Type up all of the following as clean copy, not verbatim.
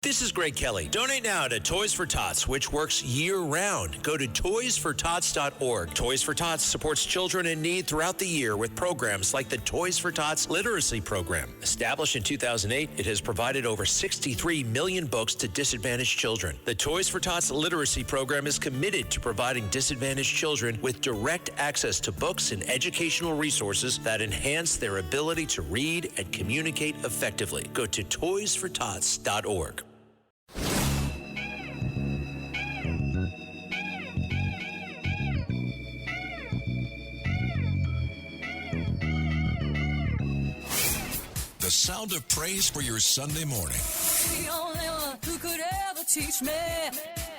This is Greg Kelly. Donate now to Toys for Tots, which works year-round. Go to toysfortots.org. Toys for Tots supports children in need throughout the year with programs like the Toys for Tots Literacy Program. Established in 2008, it has provided over 63 million books to disadvantaged children. The Toys for Tots Literacy Program is committed to providing disadvantaged children with direct access to books and educational resources that enhance their ability to read and communicate effectively. Go to toysfortots.org. The sound of praise for your Sunday morning. The only one who could ever teach me.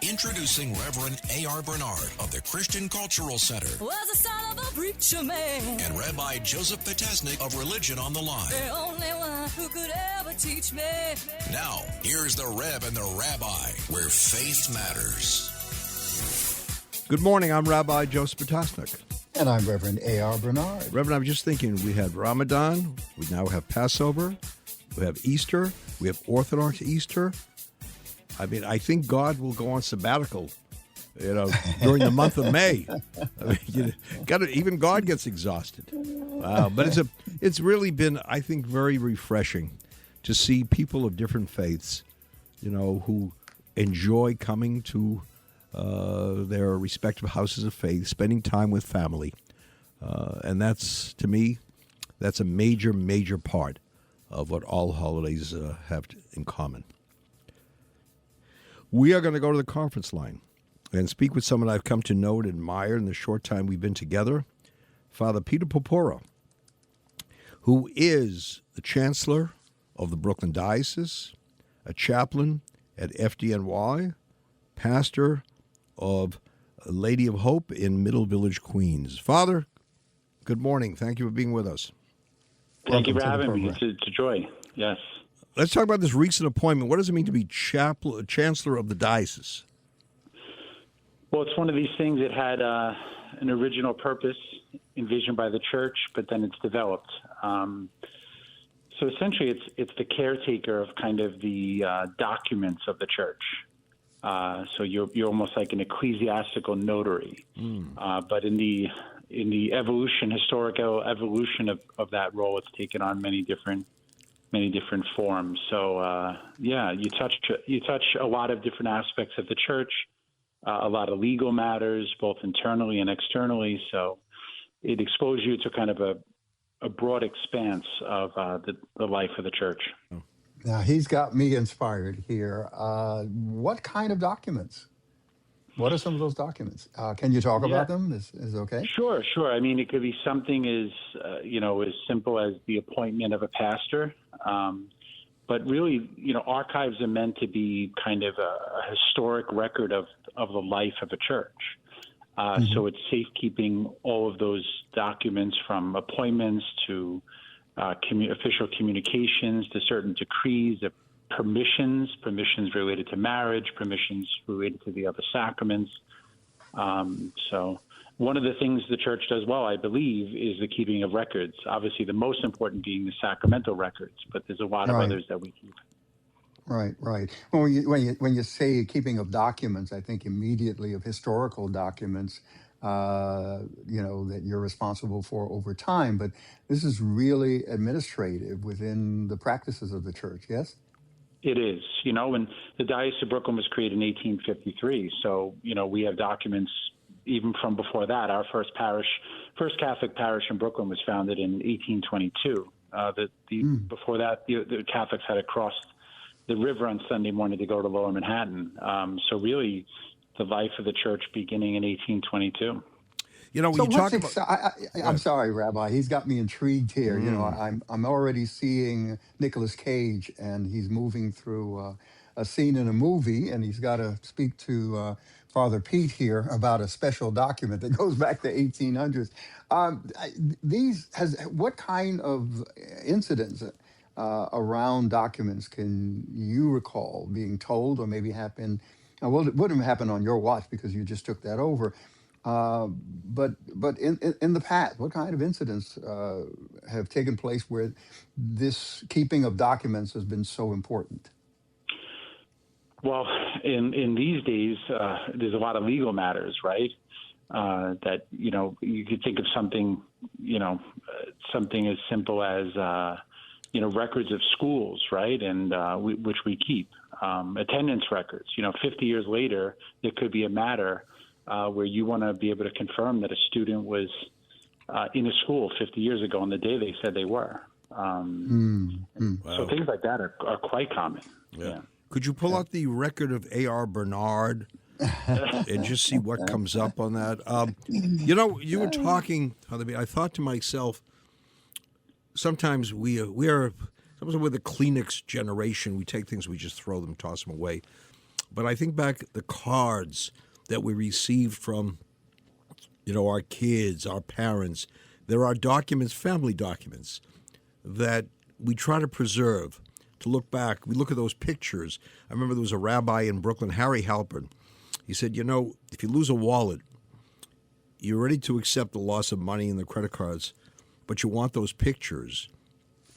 Introducing Reverend A.R. Bernard of the Christian Cultural Center. Was the son of a preacher man. And Rabbi Joseph Potasnik of Religion on the Line. The only one who could ever teach me. Now, here's the Rev and the Rabbi, where faith matters. Good morning. I'm Rabbi Joseph Potasnik. And I'm Reverend A.R. Bernard. Reverend, I was just thinking, we had Ramadan, we now have Passover, we have Easter, we have Orthodox Easter. I mean, I think God will go on sabbatical, during the month of May. I mean, even God gets exhausted. But it's really been, I think, very refreshing to see people of different faiths, who enjoy coming to their respective houses of faith, spending time with family. And that's, to me, that's a major, major part of what all holidays have in common. We are going to go to the conference line and speak with someone I've come to know and admire in the short time we've been together, Father Peter Purpura, who is the Chancellor of the Brooklyn Diocese, a chaplain at FDNY, pastor of Lady of Hope in Middle Village, Queens. Father, good morning. Thank you for being with us. Thank you for having me. It's a joy. Yes. Let's talk about this recent appointment. What does it mean to be Chancellor of the Diocese? Well, it's one of these things that had an original purpose envisioned by the church, but then it's developed. So essentially, it's the caretaker of kind of the documents of the church. So you're almost like an ecclesiastical notary, but in the historical evolution of that role, it's taken on many different forms. So you touch a lot of different aspects of the church, a lot of legal matters, both internally and externally. So it exposes you to kind of a broad expanse of the life of the church. Now, he's got me inspired here. What kind of documents? What are some of those documents? Can you talk about them? Is it okay? Sure. I mean, it could be something as simple as the appointment of a pastor. But really, archives are meant to be kind of a historic record of the life of a church. So it's safekeeping all of those documents, from appointments to official communications to certain decrees, permissions related to marriage, permissions related to the other sacraments. So one of the things the church does well, I believe, is the keeping of records. Obviously, the most important being the sacramental records, but there's a lot of others that we keep. Right. Well, when you say keeping of documents, I think immediately of historical documents, that you're responsible for over time. But this is really administrative within the practices of the church, yes? It is. When the Diocese of Brooklyn was created in 1853, so, we have documents even from before that. Our first Catholic parish in Brooklyn was founded in 1822. Before that, the Catholics had crossed the river on Sunday morning to go to Lower Manhattan. So really, the life of the church beginning in 1822. I'm sorry, Rabbi. He's got me intrigued here. I'm already seeing Nicolas Cage, and he's moving through a scene in a movie, and he's got to speak to Father Pete here about a special document that goes back to 1800s. What kind of incidents around documents can you recall being told, or maybe happen? Well, it wouldn't happen on your watch because you just took that over. But in the past, what kind of incidents have taken place where this keeping of documents has been so important? Well, in these days, there's a lot of legal matters, right? That, you could think of something, something as simple as, records of schools, right? And which we keep, attendance records. 50 years later, there could be a matter where you want to be able to confirm that a student was in a school 50 years ago on the day they said they were. So things like that are quite common. Yeah. Could you pull out the record of A.R. Bernard and just see what comes up on that? You were talking, I thought to myself, sometimes we're the Kleenex generation. We take things, we just throw them, toss them away. But I think back the cards that we received from, our kids, our parents. There are documents, family documents, that we try to preserve, to look back. We look at those pictures. I remember there was a rabbi in Brooklyn, Harry Halpern. He said, if you lose a wallet, you're ready to accept the loss of money and the credit cards, but you want those pictures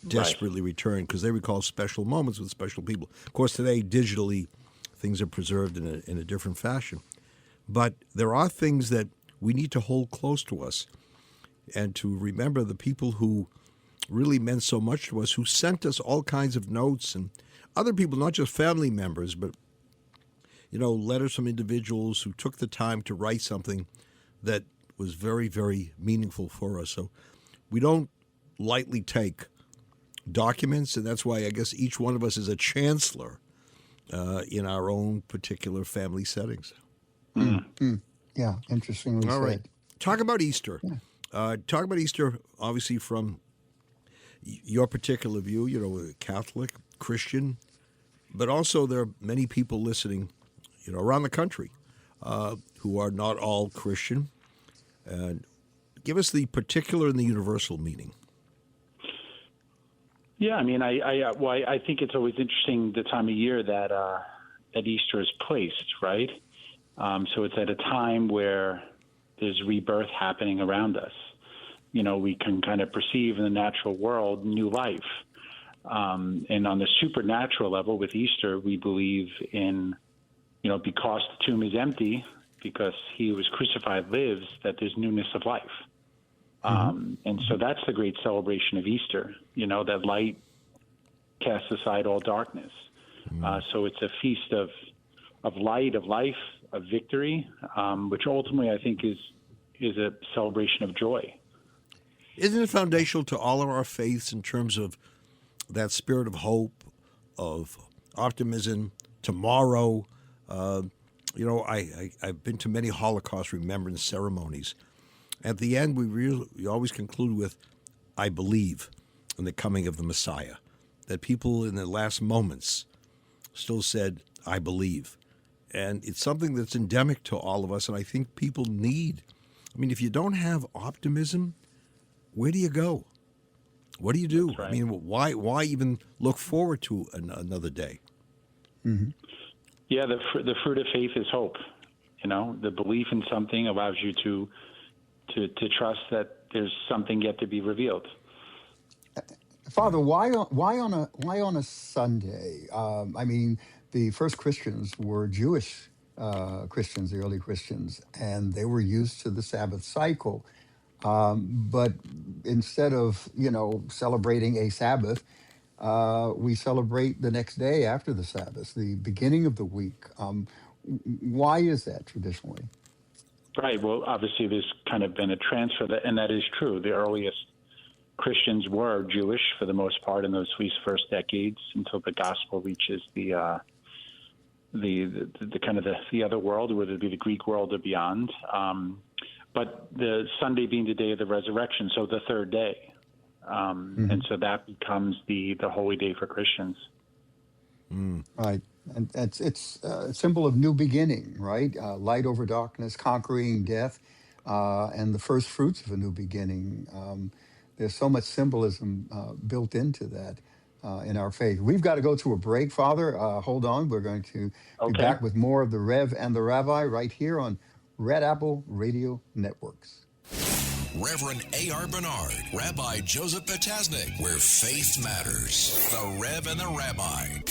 desperately returned because they recall special moments with special people. Of course, today, digitally, things are preserved in a different fashion. But there are things that we need to hold close to us and to remember the people who really meant so much to us, who sent us all kinds of notes, and other people, not just family members, but, letters from individuals who took the time to write something that was very, very meaningful for us. So we don't lightly take documents, and that's why I guess each one of us is a chancellor in our own particular family settings. Yeah, interestingly said. All right. Talk about Easter. Yeah. Talk about Easter, obviously, from your particular view, Catholic, Christian, but also there are many people listening, around the country who are not all Christian. And give us the particular and the universal meaning. Yeah, I mean, I think it's always interesting the time of year that Easter is placed, right? So it's at a time where there's rebirth happening around us. We can kind of perceive in the natural world new life. And on the supernatural level with Easter, we believe in, because the tomb is empty, because he who was crucified lives, that there's newness of life. And so that's the great celebration of Easter, that light casts aside all darkness. So it's a feast of light, of life, of victory, which ultimately I think is a celebration of joy. Isn't it foundational to all of our faiths in terms of that spirit of hope, of optimism, tomorrow? I've been to many Holocaust remembrance ceremonies. At the end, we always conclude with, I believe in the coming of the Messiah. That people in their last moments still said, I believe. And it's something that's endemic to all of us, and I think people need. I mean, if you don't have optimism, where do you go? What do you do? Right. I mean, why even look forward to another day? Mm-hmm. Yeah, the fruit of faith is hope. The belief in something allows you to trust that there's something yet to be revealed. Father, why on a Sunday? I mean, the first Christians were Jewish Christians, the early Christians, and they were used to the Sabbath cycle. But instead of celebrating a Sabbath, we celebrate the next day after the Sabbath, the beginning of the week. Why is that traditionally? Right. Well, obviously, there's kind of been a transfer, and that is true. The earliest Christians were Jewish for the most part in those first decades until the gospel reaches the kind of the other world, whether it be the Greek world or beyond. But the Sunday being the day of the resurrection, so the third day, and so that becomes the holy day for Christians. Right, and it's a symbol of new beginning, right? Light over darkness, conquering death, and the first fruits of a new beginning. There's so much symbolism built into that in our faith. We've got to go to a break, Father. Hold on. We're going to be back with more of the Rev and the Rabbi right here on Red Apple Radio Networks. Reverend A.R. Bernard, Rabbi Joseph Potasnik, where faith matters. The Rev and the Rabbi.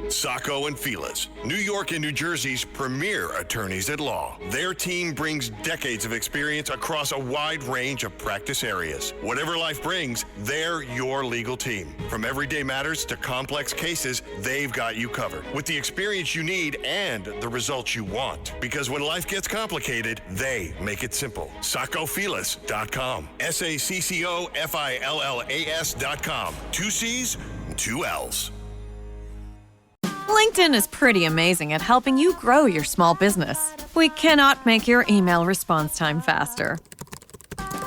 Sacco and Feliz, New York and New Jersey's premier attorneys at law. Their team brings decades of experience across a wide range of practice areas. Whatever life brings, they're your legal team. From everyday matters to complex cases, they've got you covered with the experience you need and the results you want. Because when life gets complicated, they make it simple. SaccoFeliz.com. SACCOFILLAS.com. 2 C's, 2 L's. LinkedIn is pretty amazing at helping you grow your small business. We cannot make your email response time faster.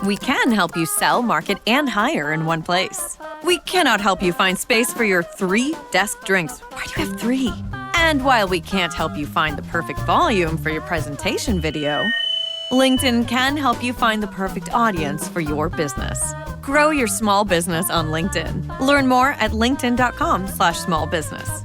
We can help you sell, market, and hire in one place. We cannot help you find space for your 3 desk drinks. Why do you have 3? And while we can't help you find the perfect volume for your presentation video, LinkedIn can help you find the perfect audience for your business. Grow your small business on LinkedIn. Learn more at linkedin.com/smallbusiness.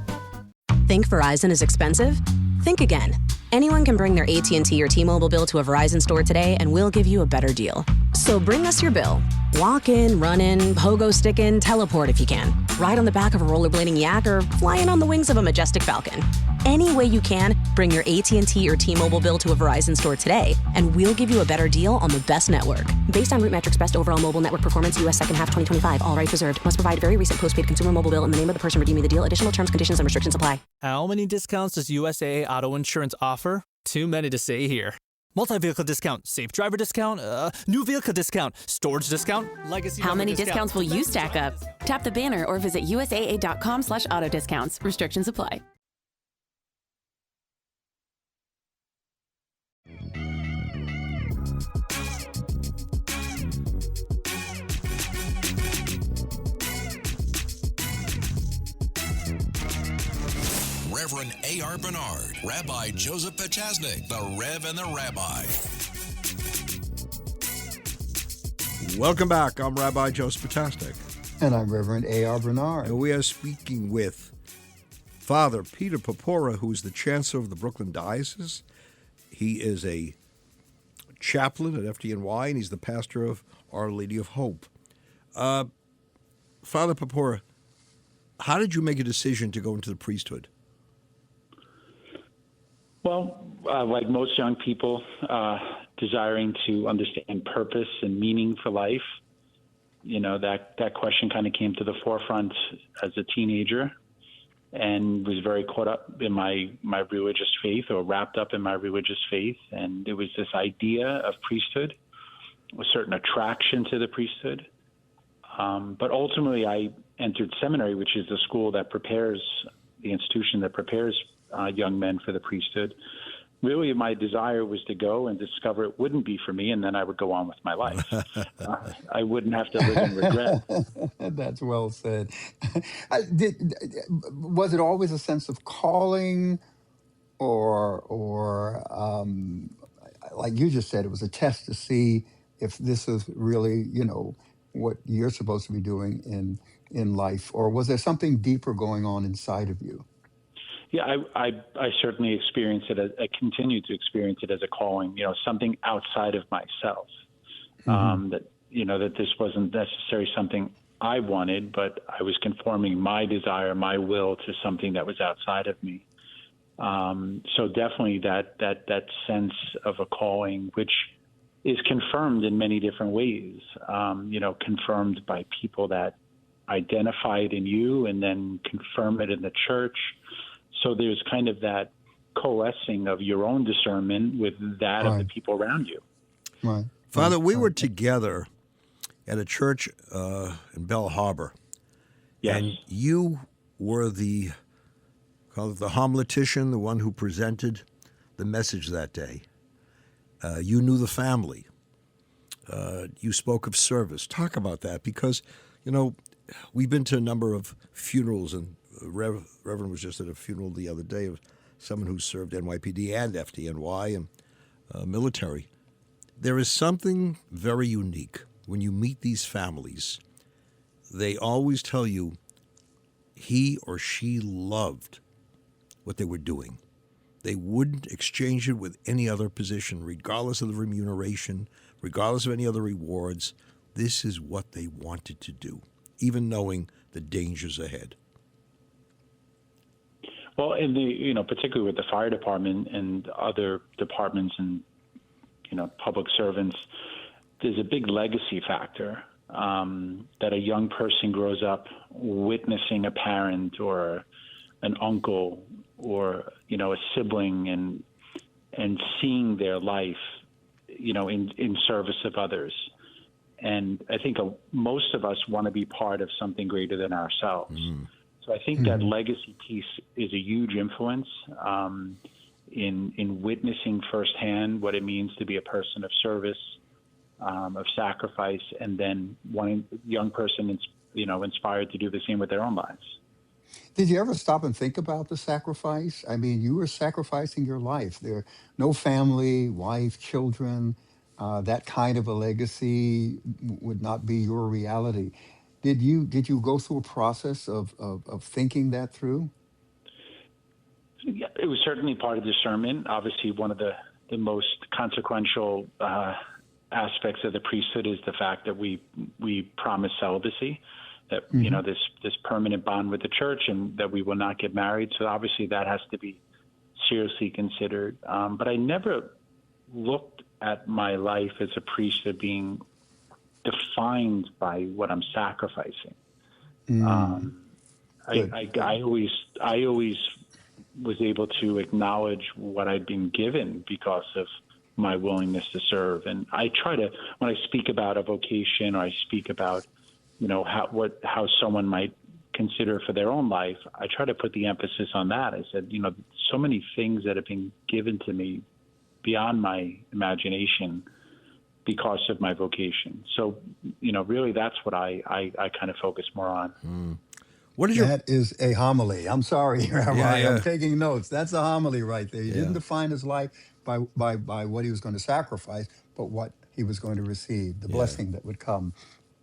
Think Verizon is expensive? Think again. Anyone can bring their AT&T or T-Mobile bill to a Verizon store today and we'll give you a better deal. So bring us your bill. Walk in, run in, pogo stick in, teleport if you can. Ride on the back of a rollerblading yak or fly in on the wings of a majestic falcon. Any way you can, bring your AT&T or T-Mobile bill to a Verizon store today and we'll give you a better deal on the best network. Based on RootMetrics Best Overall Mobile Network Performance, U.S. second half 2025. All rights reserved. Must provide very recent postpaid consumer mobile bill in the name of the person redeeming the deal. Additional terms, conditions, and restrictions apply. How many discounts does USAA Auto Insurance offer? Too many to say here. Multi-vehicle discount, safe driver discount, new vehicle discount, storage discount, legacy. How many discounts will you stack up? Tap the banner or visit usaa.com/auto discounts. Restrictions apply. Reverend A.R. Bernard, Rabbi Joseph Potasnik, the Rev and the Rabbi. Welcome back. I'm Rabbi Joseph Potasnik. And I'm Reverend A.R. Bernard. And we are speaking with Father Peter Purpura, who is the Chancellor of the Brooklyn Diocese. He is a chaplain at FDNY, and he's the pastor of Our Lady of Hope. Father Purpura, how did you make a decision to go into the priesthood? Well, like most young people, desiring to understand purpose and meaning for life, you know, that question kind of came to the forefront as a teenager, and was very caught up in my religious faith, or wrapped up in my religious faith. And it was this idea of priesthood, a certain attraction to the priesthood. But ultimately, I entered seminary, which is the school that prepares, the institution that prepares young men for the priesthood. Really, my desire was to go and discover it wouldn't be for me, and then I would go on with my life. I wouldn't have to live in regret. That's well said. Was it always a sense of calling, or like you just said, it was a test to see if this is really, you know, what you're supposed to be doing in life, or was there something deeper going on inside of you? Yeah, I certainly experienced it. I continue to experience it as a calling. You know, something outside of myself. That, you know, that this wasn't necessarily something I wanted, but I was conforming my desire, my will, to something that was outside of me. So definitely that sense of a calling, which is confirmed in many different ways. You know, confirmed by people that identify it in you, and then confirm it in the church. So there's kind of that coalescing of your own discernment with that of the people around you. Right. Father, we were together at a church in Bell Harbor. Yes. And you were the homiletician, the one who presented the message that day. You knew the family. You spoke of service. Talk about that, because, you know, we've been to a number of funerals, and Reverend was just at a funeral the other day of someone who served NYPD and FDNY and military. There is something very unique when you meet these families. They always tell you he or she loved what they were doing. They wouldn't exchange it with any other position, regardless of the remuneration, regardless of any other rewards. This is what they wanted to do, even knowing the dangers ahead. Well, in the, particularly with the fire department and other departments and, public servants, there's a big legacy factor that a young person grows up witnessing a parent or an uncle or, a sibling and seeing their life, in service of others. And I think most of us want to be part of something greater than ourselves. So I think that legacy piece is a huge influence in witnessing firsthand what it means to be a person of service, of sacrifice, and then wanting the young person, inspired to do the same with their own lives. Did you ever stop and think about the sacrifice? I mean, you were sacrificing your life. There, no family, wife, children. That kind of a legacy would not be your reality. Did you go through a process of thinking that through? Yeah, it was certainly part of discernment. Obviously, one of the most consequential aspects of the priesthood is the fact that we promise celibacy, that this permanent bond with the church, and that we will not get married. So obviously that has to be seriously considered. But I never looked at my life as a priest as being defined by what I'm sacrificing. I always was able to acknowledge what I'd been given because of my willingness to serve. And I try to, when I speak about a vocation or I speak about, how someone might consider for their own life, I try to put the emphasis on that. I said, so many things that have been given to me beyond my imagination because of my vocation. So, really that's what I kind of focus more on. What is That is a homily. I'm sorry, Rabbi. Yeah. I'm taking notes. That's a homily right there. He Yeah. didn't define his life by what he was going to sacrifice, but what he was going to receive, the blessing that would come.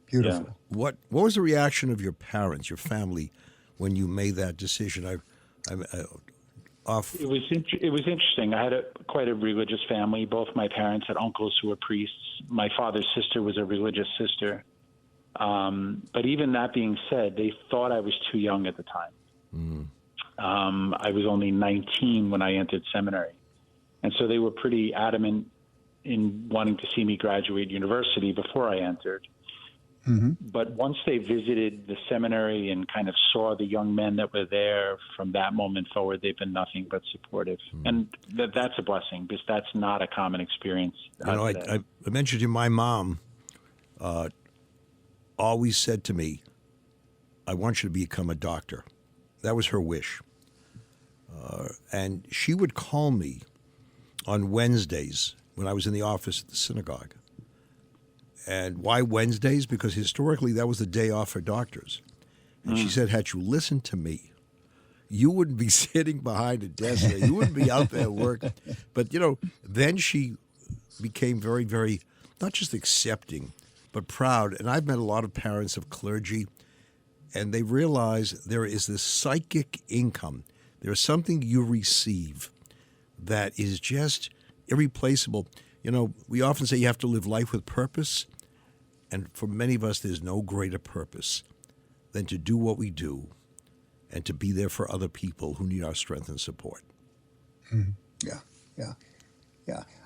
Beautiful. Yeah. What was the reaction of your parents, your family, when you made that decision? It was interesting. I had quite a religious family. Both my parents had uncles who were priests. My father's sister was a religious sister. But even that being said, they thought I was too young at the time. I was only 19 when I entered seminary. And so they were pretty adamant in wanting to see me graduate university before I entered. But once they visited the seminary and kind of saw the young men that were there, from that moment forward, they've been nothing but supportive. And that's a blessing, because that's not a common experience. I mentioned to you, my mom always said to me, I want you to become a doctor. That was her wish. And she would call me on Wednesdays when I was in the office at the synagogue. And why Wednesdays? Because historically that was the day off for doctors. And she said, had you listened to me, you wouldn't be sitting behind a desk there. You wouldn't be out there working. But, then she became very, very, not just accepting, but proud. And I've met a lot of parents of clergy, and they realize there is this psychic income. There's something you receive that is just irreplaceable. We often say you have to live life with purpose, and for many of us, there's no greater purpose than to do what we do and to be there for other people who need our strength and support. Yeah.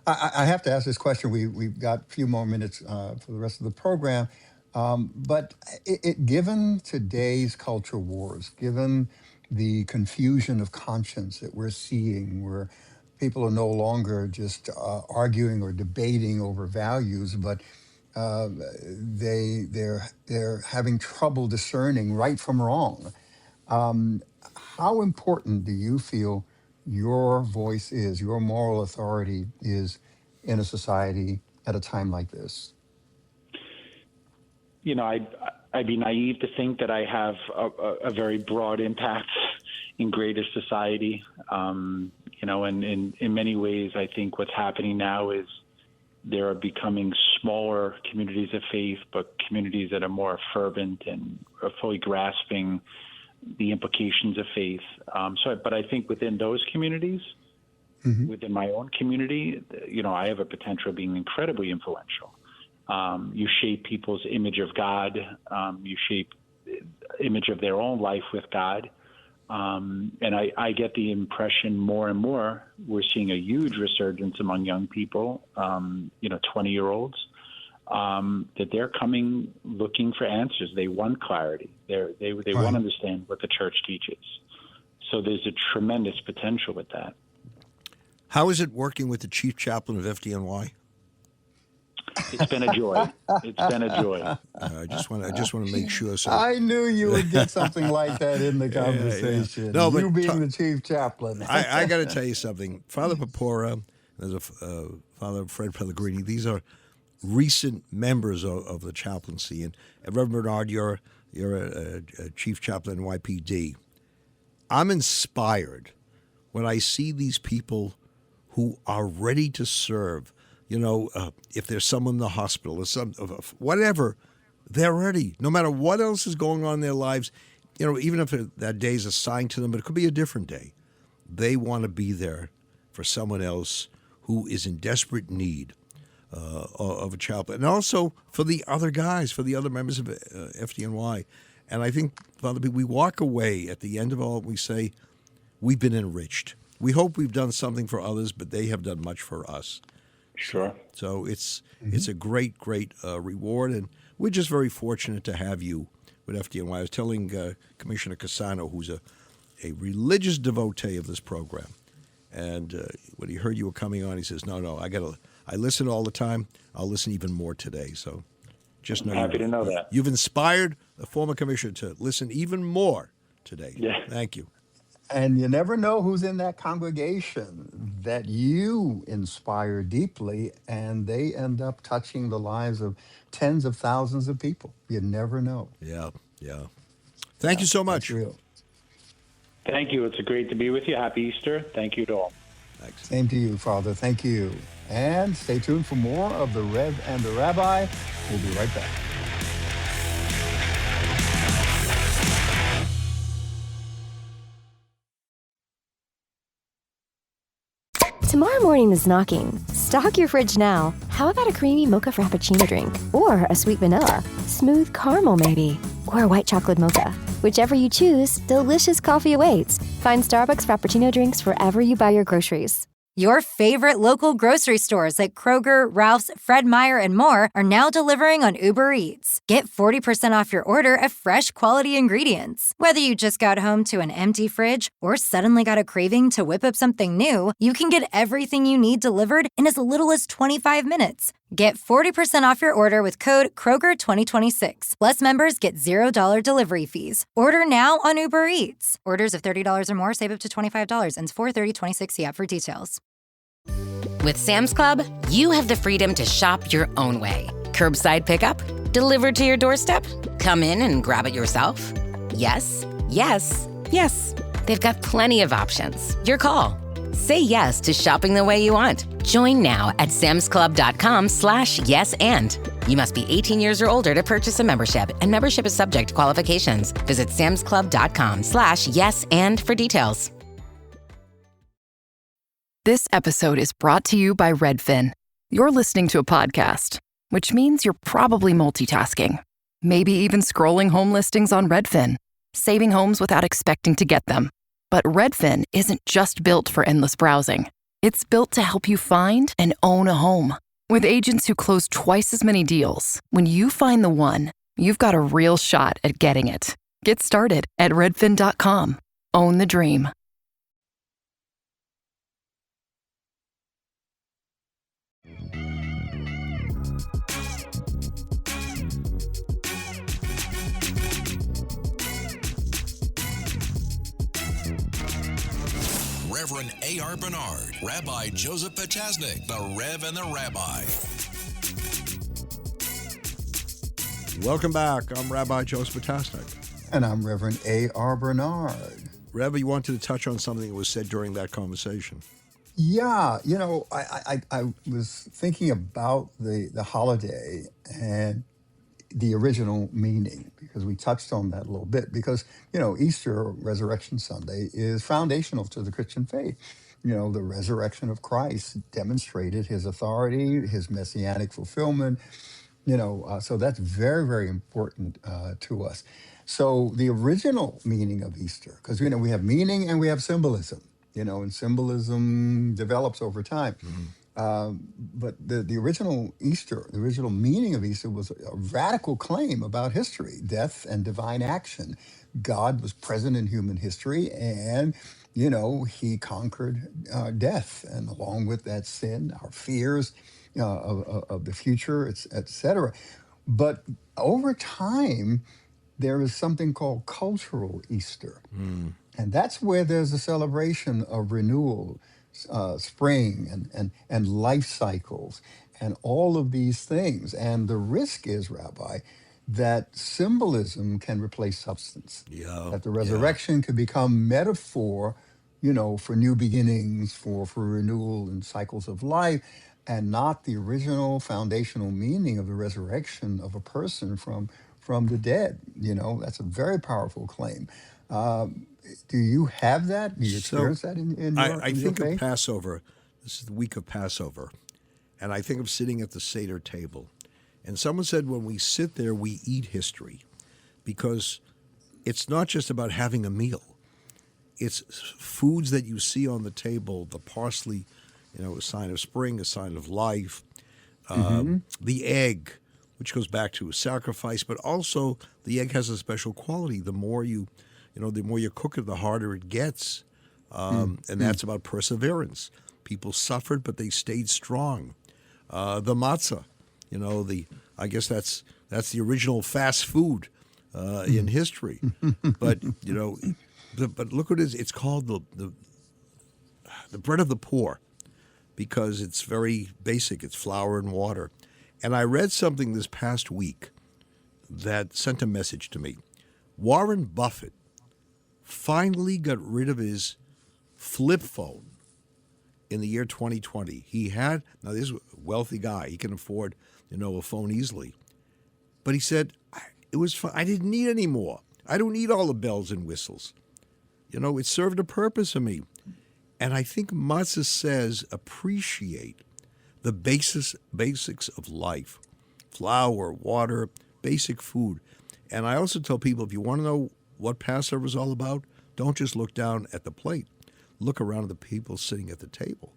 I have to ask this question. We've got a few more minutes for the rest of the program. But given today's culture wars, given the confusion of conscience that we're seeing, where people are no longer just arguing or debating over values, but they're having trouble discerning right from wrong. How important do you feel your voice is, your moral authority is in a society at a time like this? I'd be naive to think that I have a very broad impact in greater society. And in many ways, I think what's happening now is there are becoming smaller communities of faith, but communities that are more fervent and are fully grasping the implications of faith. But I think within those communities, within my own community, I have a potential of being incredibly influential. You shape people's image of God. You shape image of their own life with God. And I get the impression more and more we're seeing a huge resurgence among young people, 20-year-olds, that they're coming looking for answers. They want clarity. They want to understand what the church teaches. So there's a tremendous potential with that. How is it working with the chief chaplain of FDNY? It's been a joy. It's been a joy. I just want to make sure. So I knew you would get something like that in the conversation. No, you but being the chief chaplain. I got to tell you something. Father Purpura, there's a Father Fred Pellegrini. These are recent members of the chaplaincy. And Reverend Bernard, you're a chief chaplain in YPD. I'm inspired when I see these people who are ready to serve. If there's someone in the hospital or whatever, they're ready. No matter what else is going on in their lives, even if that day is assigned to them, but it could be a different day. They want to be there for someone else who is in desperate need of a chaplain. And also for the other guys, for the other members of FDNY. And I think, Father, we walk away at the end of all, we say, we've been enriched. We hope we've done something for others, but they have done much for us. Sure. So it's a great reward, and we're just very fortunate to have you with FDNY. I was telling Commissioner Cassano, who's a religious devotee of this program, and when he heard you were coming on, he says, "No, I listen all the time. I'll listen even more today." So just know I'm happy to know that. You've inspired the former commissioner to listen even more today. Yeah. Thank you. And you never know who's in that congregation that you inspire deeply, and they end up touching the lives of tens of thousands of people. You never know. Yeah. Thank you so much. That's real. Thank you. It's great to be with you. Happy Easter. Thank you to all. Thanks. Same to you, Father. Thank you. And stay tuned for more of the Rev and the Rabbi. We'll be right back. Tomorrow morning is knocking. Stock your fridge now. How about a creamy mocha frappuccino drink? Or a sweet vanilla? Smooth caramel, maybe? Or a white chocolate mocha? Whichever you choose, delicious coffee awaits. Find Starbucks Frappuccino drinks wherever you buy your groceries. Your favorite local grocery stores like Kroger, Ralph's, Fred Meyer, and more are now delivering on Uber Eats. Get 40% off your order of fresh, quality ingredients. Whether you just got home to an empty fridge or suddenly got a craving to whip up something new, you can get everything you need delivered in as little as 25 minutes. Get 40% off your order with code Kroger2026. Plus, members get $0 delivery fees. Order now on Uber Eats. Orders of $30 or more save up to $25. Ends 4/30/26. See app for details. With Sam's Club, you have the freedom to shop your own way. Curbside pickup, delivered to your doorstep, come in and grab it yourself. Yes, yes, yes. They've got plenty of options. Your call. Say yes to shopping the way you want. Join now at samsclub.com/yes and. You must be 18 years or older to purchase a membership, and membership is subject to qualifications. Visit samsclub.com/yes and for details. This episode is brought to you by Redfin. You're listening to a podcast, which means you're probably multitasking. Maybe even scrolling home listings on Redfin, saving homes without expecting to get them. But Redfin isn't just built for endless browsing. It's built to help you find and own a home. With agents who close twice as many deals, when you find the one, you've got a real shot at getting it. Get started at redfin.com. Own the dream. Reverend A.R. Bernard, Rabbi Joseph Potasnik, the Rev and the Rabbi. Welcome back. I'm Rabbi Joseph Potasnik. And I'm Reverend A.R. Bernard. Rev, you wanted to touch on something that was said during that conversation. Yeah, I was thinking about the holiday and the original meaning, because we touched on that a little bit, because, Easter, or Resurrection Sunday, is foundational to the Christian faith. The resurrection of Christ demonstrated his authority, his messianic fulfillment, So that's very, very important to us. So the original meaning of Easter, because we have meaning and we have symbolism, and symbolism develops over time. But the original Easter, the original meaning of Easter was a radical claim about history, death, and divine action. God was present in human history, and he conquered death, and along with that, sin, our fears of the future, etc. But over time, there is something called cultural Easter. And that's where there's a celebration of renewal, spring, and life cycles, and all of these things. And the risk is, Rabbi, that symbolism can replace substance. Yeah. That the resurrection could become metaphor, for new beginnings, for renewal and cycles of life, and not the original foundational meaning of the resurrection of a person from the dead. That's a very powerful claim. Do you have that? Do you experience that in your I think faith? of Passover. This is the week of Passover. And I think of sitting at the Seder table. And someone said when we sit there, we eat history. Because it's not just about having a meal. It's foods that you see on the table, the parsley, a sign of spring, a sign of life. The egg, which goes back to a sacrifice. But also, the egg has a special quality. The more you cook it, the harder it gets. And that's about perseverance. People suffered, but they stayed strong. The matzah, I guess that's the original fast food in history. But, but look what it is. It's called the bread of the poor because it's very basic. It's flour and water. And I read something this past week that sent a message to me. Warren Buffett finally got rid of his flip phone in the year 2020. Now this is a wealthy guy. He can afford, a phone easily. But he said, it was fun. I didn't need any more. I don't need all the bells and whistles. It served a purpose for me. And I think Matzah says appreciate the basics of life. Flour, water, basic food. And I also tell people, if you want to know what Passover is all about, don't just look down at the plate. Look around at the people sitting at the table.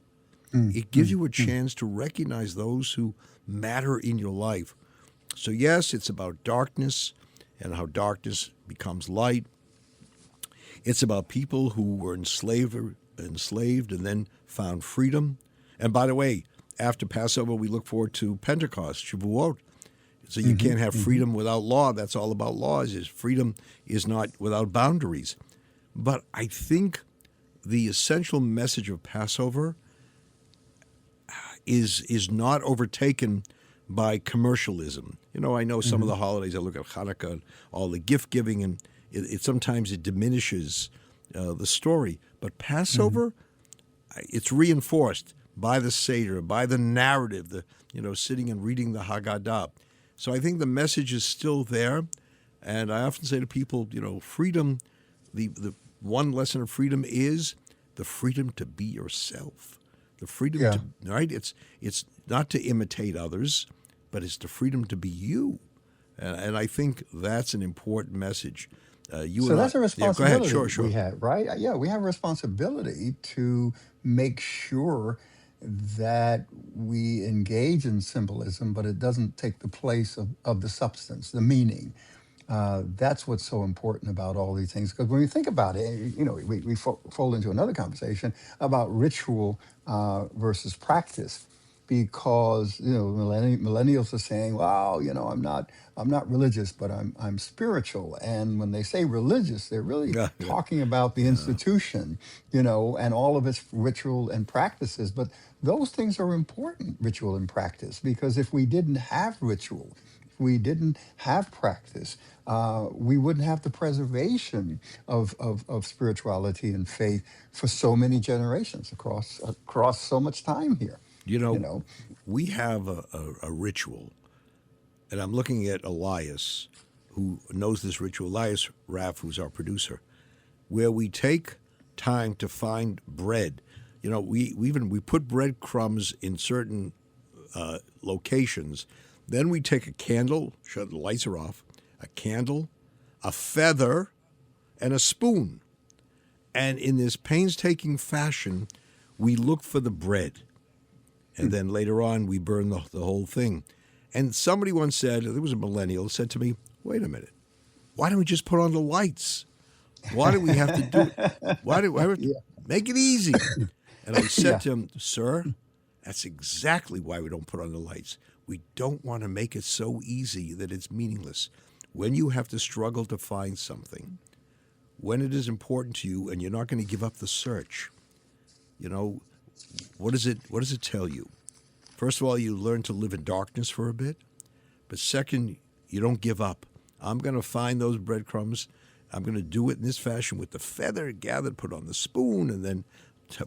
It gives you a chance to recognize those who matter in your life. So yes, it's about darkness and how darkness becomes light. It's about people who were enslaved and then found freedom. And by the way, after Passover, we look forward to Pentecost, Shavuot. So you can't have freedom without law. That's all about laws. Freedom is not without boundaries. But I think the essential message of Passover is not overtaken by commercialism. I know some of the holidays, I look at Hanukkah and all the gift giving, and sometimes it diminishes the story. But Passover, it's reinforced by the Seder, by the narrative, sitting and reading the Haggadah. So I think the message is still there. And I often say to people, freedom, the one lesson of freedom is the freedom to be yourself. The freedom to, right? It's not to imitate others, but it's the freedom to be you. And I think that's an important message. That's a responsibility go ahead. Sure. we have, right? Yeah, we have a responsibility to make sure that we engage in symbolism, but it doesn't take the place of the substance, the meaning. That's what's so important about all these things. Because when we think about it, we fold into another conversation about ritual versus practice. Because millennials are saying, "Well, I'm not religious, but I'm spiritual." And when they say religious, they're really talking about the institution, and all of its ritual and practices. But those things are important, ritual and practice, because if we didn't have ritual, if we didn't have practice, we wouldn't have the preservation of spirituality and faith for so many generations across so much time here. We have a ritual, and I'm looking at Elias, who knows this ritual, Elias Raff, who's our producer, where we take time to find bread. We put breadcrumbs in certain locations Then we take a candle, sure the lights are off, a candle, a feather, and a spoon. And in this painstaking fashion, we look for the bread. And then later on, we burn the whole thing. And somebody once said, there was a millennial, said to me, wait a minute, why don't we just put on the lights? Why do we have to do it? Why do we have to make it easy? And I said to him, sir, that's exactly why we don't put on the lights. We don't want to make it so easy that it's meaningless. When you have to struggle to find something, when it is important to you and you're not going to give up the search, you know, what does it tell you? First of all, you learn to live in darkness for a bit. But second, you don't give up. I'm going to find those breadcrumbs. I'm going to do it in this fashion with the feather gathered, put on the spoon, and then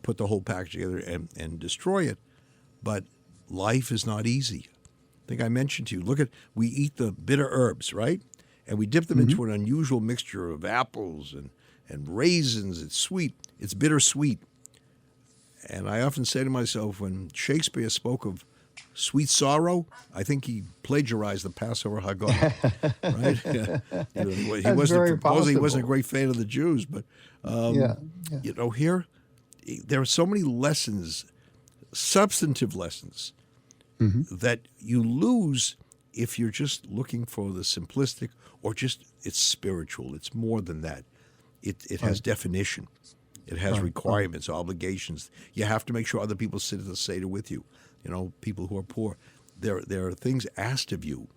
put the whole package together and destroy it. But life is not easy. I think I mentioned to you, we eat the bitter herbs, right? And we dip them into an unusual mixture of apples and raisins. It's sweet. It's bittersweet. And I often say to myself, when Shakespeare spoke of sweet sorrow, I think he plagiarized the Passover Haggadah, right? He wasn't a great fan of the Jews, but you know, here there are so many lessons, substantive lessons, that you lose if you're just looking for the simplistic or just it's spiritual. It's more than that. It has definition. It has requirements, obligations. You have to make sure other people sit at the Seder with you. You know, people who are poor. There are things asked of you.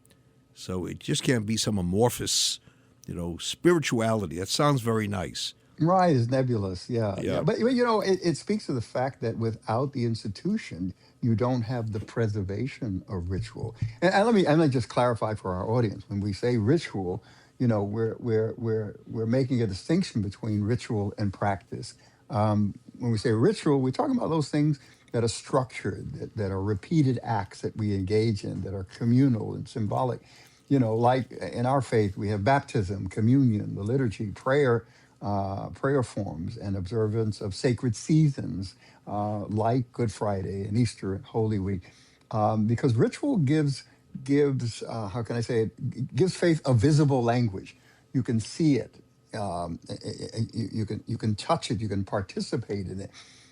So it just can't be some amorphous, you know, spirituality. That sounds very nice. Right, it's nebulous, yeah. But you know, it speaks to the fact that without the institution, you don't have the preservation of ritual. And let me just clarify for our audience: when we say ritual, you know, we're making a distinction between ritual and practice. When we say ritual, we're talking about those things that are structured, that are repeated acts that we engage in, that are communal and symbolic. You know, like in our faith, we have baptism, communion, the liturgy, prayer forms, and observance of sacred seasons like Good Friday and Easter and Holy Week, because ritual gives how can I say it? Gives faith a visible language. You can see it. You can touch it. You can participate in it.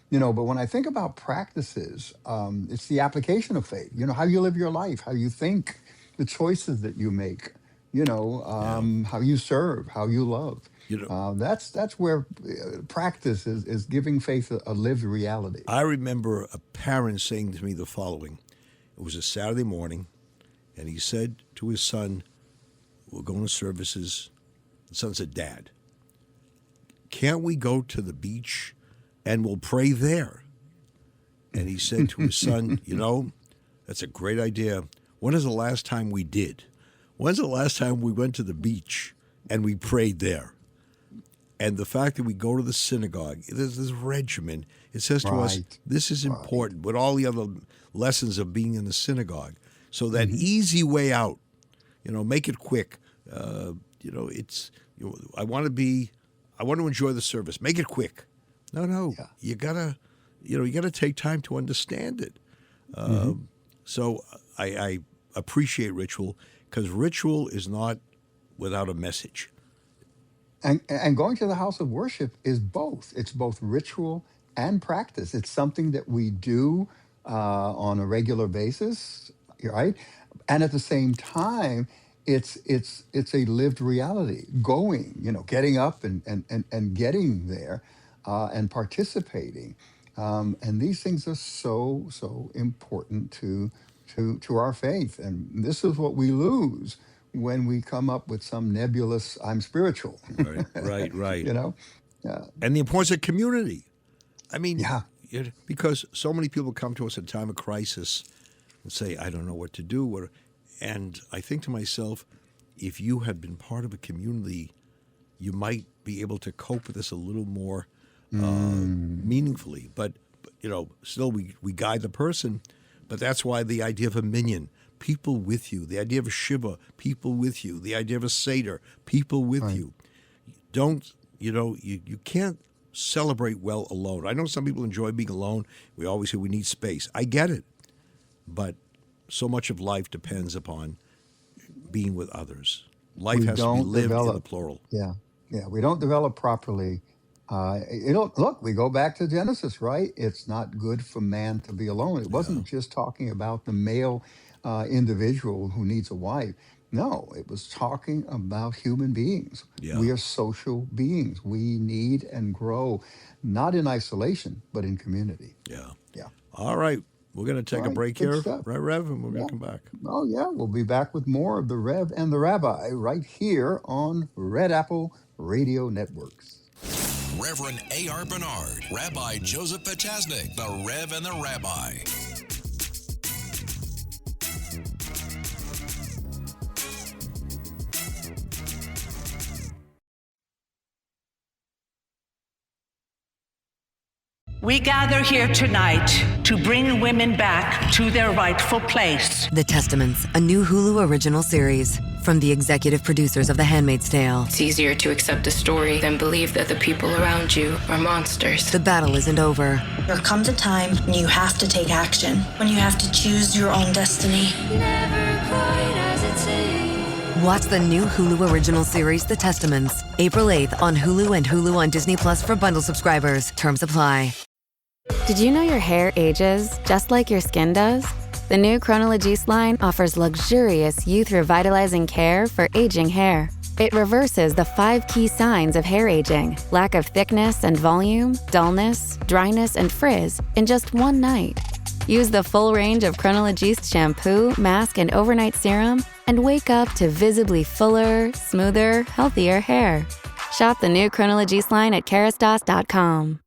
You know, but when I think about practices, it's the application of faith. You know, how you live your life, how you think, the choices that you make. You know, how you serve, how you love. You know, that's where practice is giving faith a lived reality. I remember a parent saying to me the following. It was a Saturday morning, and he said to his son, we're going to services. The son said, Dad, can't we go to the beach and we'll pray there? And he said to his son, you know, that's a great idea. When is the last time we did? When's the last time we went to the beach and we prayed there? And the fact that we go to the synagogue, there's this regimen. It says to us, this is important, with all the other lessons of being in the synagogue. So that easy way out, you know, make it quick. You know, it's, you know, I want to enjoy the service. Make it quick. No, you gotta take time to understand it. So I appreciate ritual, because ritual is not without a message. And going to the house of worship is both. It's both ritual and practice. It's something that we do on a regular basis, right? And at the same time, it's a lived reality. Going, you know, getting up and getting there and participating. And these things are so important to our faith. And this is what we lose when we come up with some nebulous, I'm spiritual. Right. You know? And the importance of community. I mean, because so many people come to us at a time of crisis and say, I don't know what to do. And I think to myself, if you had been part of a community, you might be able to cope with this a little more meaningfully. But, you know, still we guide the person. But that's why the idea of a minyan, people with you, the idea of a shiva, people with you, the idea of a seder, people with you. You can't celebrate well alone. I know some people enjoy being alone. We always say we need space. I get it. But so much of life depends upon being with others. Life We has to be don't lived in the develop. plural. Yeah, yeah. We don't develop properly. Look. We go back to Genesis, right? It's not good for man to be alone. It wasn't just talking about the male individual who needs a wife. No, it was talking about human beings. Yeah. We are social beings. We need and grow, not in isolation, but in community. Yeah. Yeah. All right. We're going to take All a right. break Good here, stuff. right, Rev? And we're going Yeah. to come back. Oh, yeah. We'll be back with more of the Rev and the Rabbi right here on Red Apple Radio Networks. Reverend A.R. Bernard, Rabbi Joseph Potasnik, the Rev and the Rabbi. We gather here tonight to bring women back to their rightful place. The Testaments, a new Hulu original series from the executive producers of The Handmaid's Tale. It's easier to accept a story than believe that the people around you are monsters. The battle isn't over. There comes a time when you have to take action, when you have to choose your own destiny. Never quite as it seems. Watch the new Hulu original series, The Testaments, April 8th on Hulu and Hulu on Disney Plus for bundle subscribers. Terms apply. Did you know your hair ages just like your skin does? The new Chronologies line offers luxurious youth revitalizing care for aging hair. It reverses the 5 key signs of hair aging: lack of thickness and volume, dullness, dryness, and frizz in just one night. Use the full range of Chronologies shampoo, mask, and overnight serum and wake up to visibly fuller, smoother, healthier hair. Shop the new Chronologies line at kerastase.com.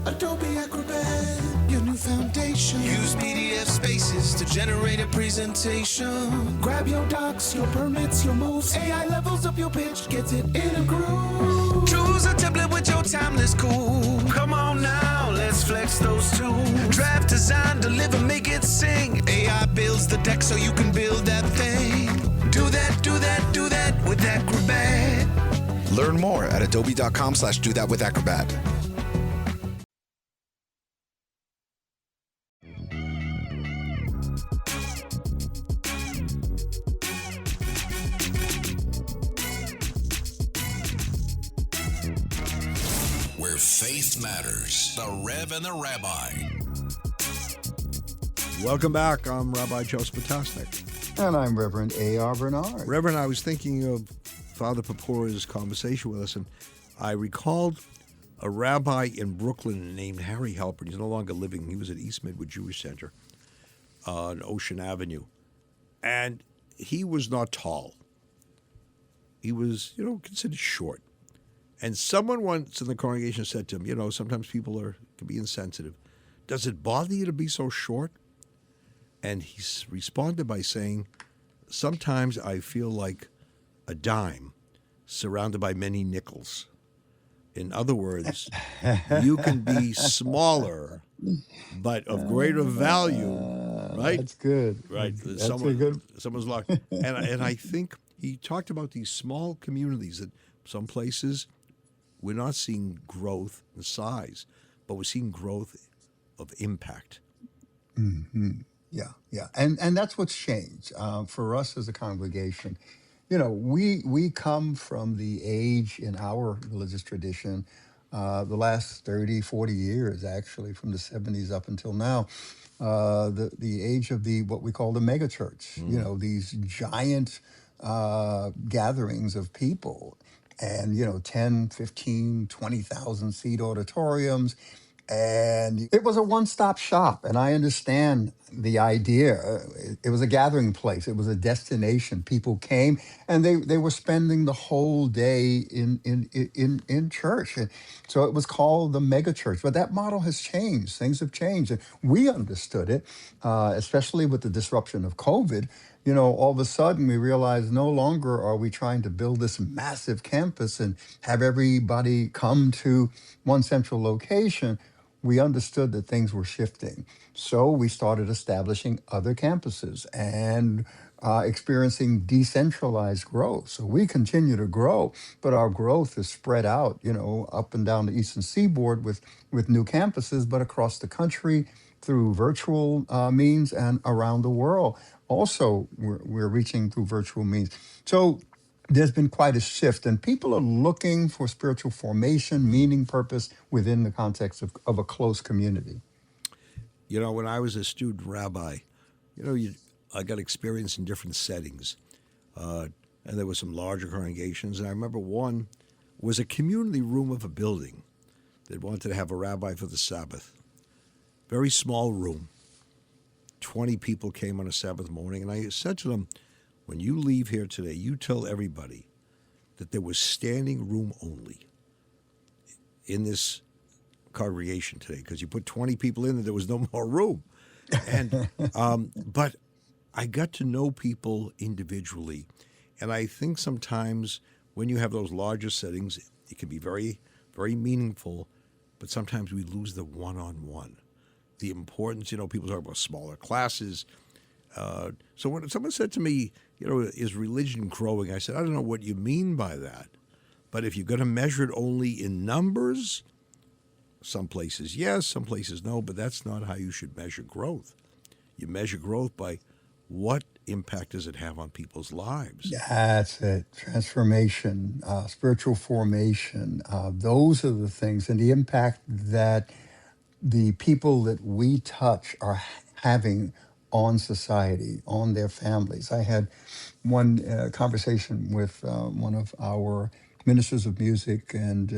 Adobe Acrobat, your new foundation. Use PDF spaces to generate a presentation. Grab your docs, your permits, your moves. AI levels up your pitch, gets it in a groove. Choose a template with your timeless cool. Come on now, let's flex those tools. Draft, design, deliver, make it sing. AI builds the deck so you can build that thing. Do that, do that, do that with Acrobat. Learn more at adobe.com/do-that-with-Acrobat. Where faith matters. The Rev and the Rabbi. Welcome back. I'm Rabbi Joseph Potasnik. And I'm Reverend A.R. Bernard. Reverend, I was thinking of Father Purpura's conversation with us, and I recalled a rabbi in Brooklyn named Harry Halpern. He's no longer living. He was at East Midwood Jewish Center on Ocean Avenue. And he was not tall. He was, considered short. And someone once in the congregation said to him, sometimes people can be insensitive. Does it bother you to be so short? And he responded by saying, sometimes I feel like a dime surrounded by many nickels. In other words, you can be smaller, but of greater value, right? That's good. Right. That's a good. Someone's luck. And I think he talked about these small communities that some places we're not seeing growth in size, but we're seeing growth of impact. Mm-hmm. Yeah. And that's what's changed for us as a congregation. We come from the age in our religious tradition, the last 30, 40 years, actually, from the 70s up until now, the age of what we call the mega church, these giant gatherings of people and, 10, 15, 20,000 seat auditoriums. And it was a one-stop shop. And I understand the idea. It was a gathering place. It was a destination. People came and they were spending the whole day in church. And so it was called the mega church. But that model has changed. Things have changed. And we understood it, especially with the disruption of COVID. All of a sudden we realized no longer are we trying to build this massive campus and have everybody come to one central location. We understood that things were shifting. So we started establishing other campuses and experiencing decentralized growth. So we continue to grow, but our growth is spread out, up and down the eastern seaboard with new campuses, but across the country, through virtual means and around the world. Also, we're reaching through virtual means. So there's been quite a shift, and people are looking for spiritual formation, meaning, purpose within the context of a close community. You know, when I was a student rabbi, I got experience in different settings, and there were some larger congregations. And I remember one was a community room of a building that wanted to have a rabbi for the Sabbath. Very small room. 20 people came on a Sabbath morning, and I said to them, when you leave here today, you tell everybody that there was standing room only in this congregation today, because you put 20 people in and there was no more room. And but I got to know people individually, and I think sometimes when you have those larger settings, it can be very, very meaningful, but sometimes we lose the one-on-one. The importance, people talk about smaller classes. So when someone said to me, is religion growing? I said, I don't know what you mean by that, but if you're going to measure it only in numbers, some places yes, some places no, but that's not how you should measure growth. You measure growth by what impact does it have on people's lives. That's it. Transformation, spiritual formation. Those are the things, and the impact that the people that we touch are having on society, on their families. I had one conversation with one of our ministers of music, and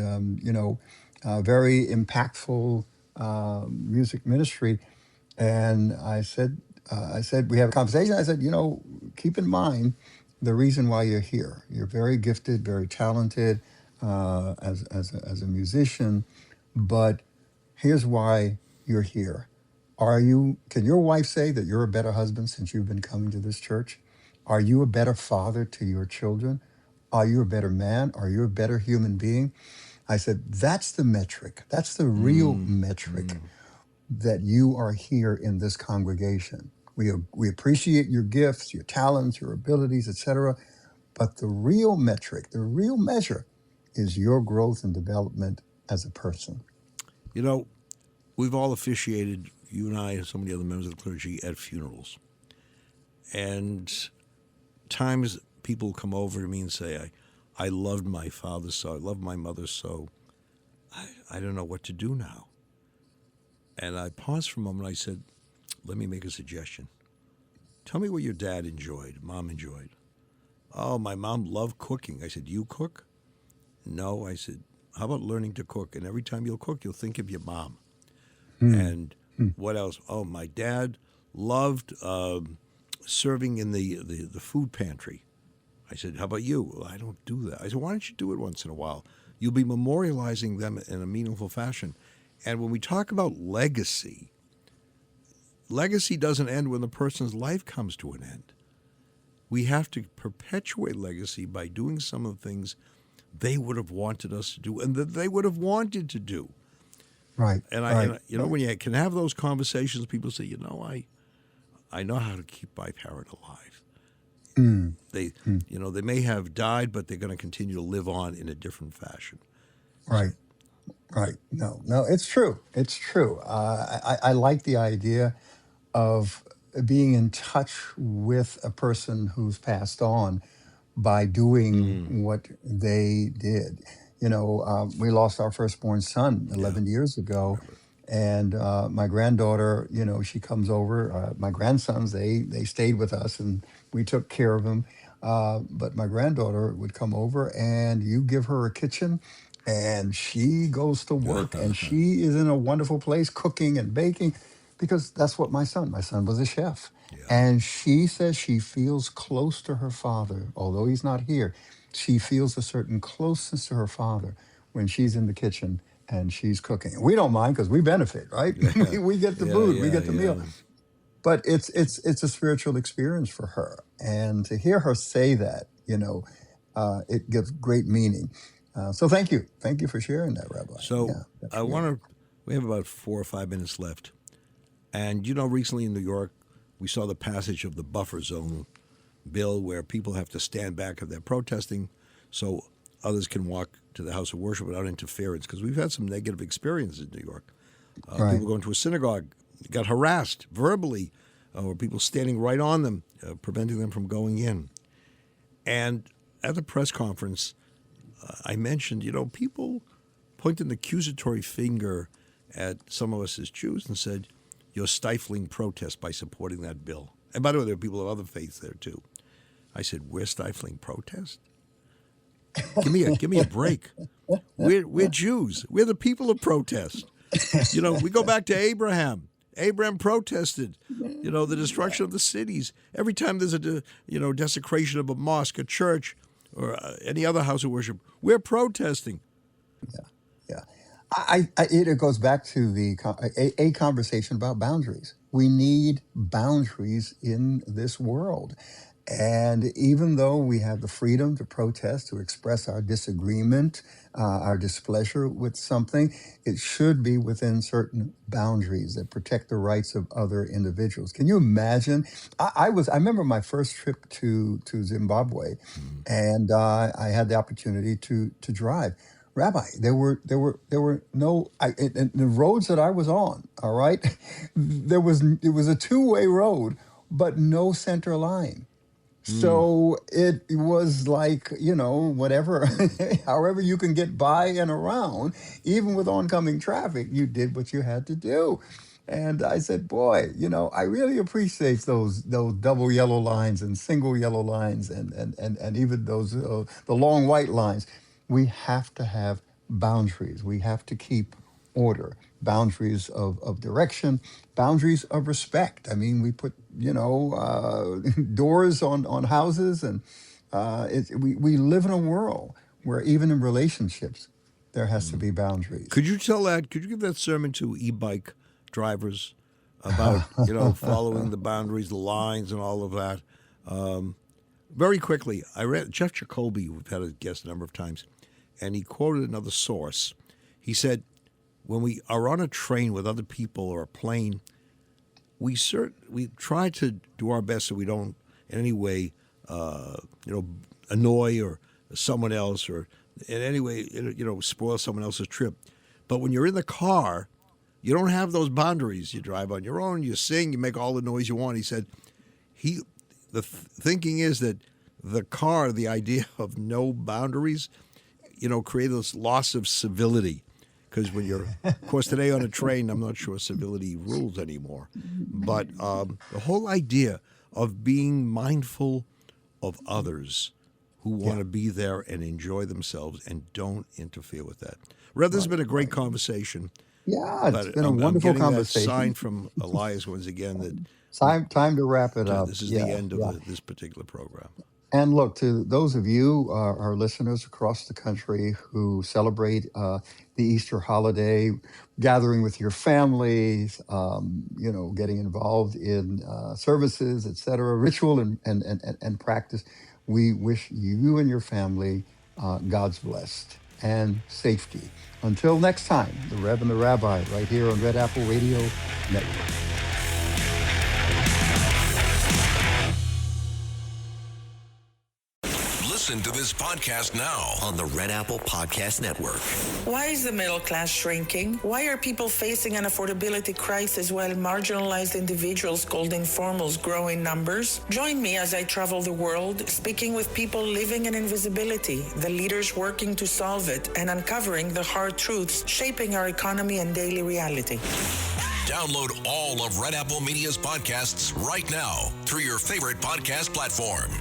very impactful music ministry. And I said, we have a conversation. I said, keep in mind the reason why you're here. You're very gifted, very talented as a musician, but here's why you're here. Can your wife say that you're a better husband since you've been coming to this church? Are you a better father to your children? Are you a better man? Are you a better human being? I said, that's the metric. That's the real metric, that you are here in this congregation. We appreciate your gifts, your talents, your abilities, etc. But the real metric, the real measure is your growth and development as a person. We've all officiated, you and I and so many other members of the clergy, at funerals. And times people come over to me and say, I loved my father so, I loved my mother so, I don't know what to do now. And I paused for a moment. I said, let me make a suggestion. Tell me what your dad enjoyed, mom enjoyed. Oh, my mom loved cooking. I said, you cook? No. I said, how about learning to cook? And every time you'll cook, you'll think of your mom. And what else? Oh, my dad loved serving in the food pantry. I said, how about you? Well, I don't do that. I said, why don't you do it once in a while? You'll be memorializing them in a meaningful fashion. And when we talk about legacy doesn't end when the person's life comes to an end. We have to perpetuate legacy by doing some of the things they would have wanted us to do and that they would have wanted to do. Right. And when you can have those conversations, people say, I know how to keep my parent alive. They may have died, but they're going to continue to live on in a different fashion. Right. Right. No, it's true. It's true. I like the idea of being in touch with a person who's passed on by doing what they did. We lost our firstborn son 11 years ago. And my granddaughter, she comes over. My grandsons, they stayed with us and we took care of them. But my granddaughter would come over and you give her a kitchen and she goes to work and she is in a wonderful place cooking and baking because that's what my son was a chef. And she says she feels close to her father, although he's not here. She feels a certain closeness to her father when she's in the kitchen and she's cooking. We don't mind because we benefit, right? we get the food, we get the meal. But it's a spiritual experience for her. And to hear her say that, it gives great meaning. So thank you. Thank you for sharing that, Rabbi. So we have about 4 or 5 minutes left. And, recently in New York, we saw the passage of the buffer zone bill where people have to stand back if they're protesting so others can walk to the house of worship without interference, because we've had some negative experiences in New York. People going to a synagogue, got harassed verbally, or people standing right on them, preventing them from going in. And at the press conference, I mentioned, people pointed an accusatory finger at some of us as Jews and said, you're stifling protest by supporting that bill. And by the way, there are people of other faiths there too. I said, we're stifling protest? Give me a break. We're Jews. We're the people of protest. We go back to Abraham. Abraham protested, the destruction of the cities. Every time there's a, desecration of a mosque, a church, or any other house of worship, we're protesting. Yeah. It goes back to a conversation about boundaries. We need boundaries in this world. And even though we have the freedom to protest, to express our disagreement, our displeasure with something, it should be within certain boundaries that protect the rights of other individuals. Can you imagine? I remember my first trip to Zimbabwe, and I had the opportunity to drive. Rabbi, there were no in the roads that I was on. All right, it was a two-way road, but no center line. So it was like, whatever, however you can get by and around, even with oncoming traffic, you did what you had to do. And I said, boy, I really appreciate those double yellow lines and single yellow lines and even those the long white lines. We have to have boundaries. We have to keep order, boundaries of direction, boundaries of respect. I mean, we put, doors on houses, and we live in a world where even in relationships, there has to be boundaries. Could you give that sermon to e-bike drivers about, following the boundaries, the lines, and all of that? Very quickly, I read Jeff Jacoby, we've had a guest a number of times, and he quoted another source. He said, when we are on a train with other people or a plane, we try to do our best so we don't in any way, annoy or someone else or in any way, spoil someone else's trip. But when you're in the car, you don't have those boundaries. You drive on your own, you sing, you make all the noise you want. He said, the thinking is that the car, the idea of no boundaries, create this loss of civility. Because when you're, of course, today on a train, I'm not sure civility rules anymore. But the whole idea of being mindful of others who want to be there and enjoy themselves and don't interfere with that. Rev, this has been a great conversation. Yeah, it's been a wonderful conversation. I'm getting that sign from Elias once again that time to wrap it up. This is the end of this particular program. And look, to those of you, our listeners across the country who celebrate the Easter holiday, gathering with your families, getting involved in services, etc., ritual and practice, we wish you and your family God's blessed and safety. Until next time, the Reverend the Rabbi, right here on Red Apple Radio Network. Listen to this podcast now on the Red Apple Podcast Network. Why is the middle class shrinking? Why are people facing an affordability crisis while marginalized individuals called informals grow in numbers? Join me as I travel the world, speaking with people living in invisibility, the leaders working to solve it, and uncovering the hard truths shaping our economy and daily reality. Download all of Red Apple Media's podcasts right now through your favorite podcast platform.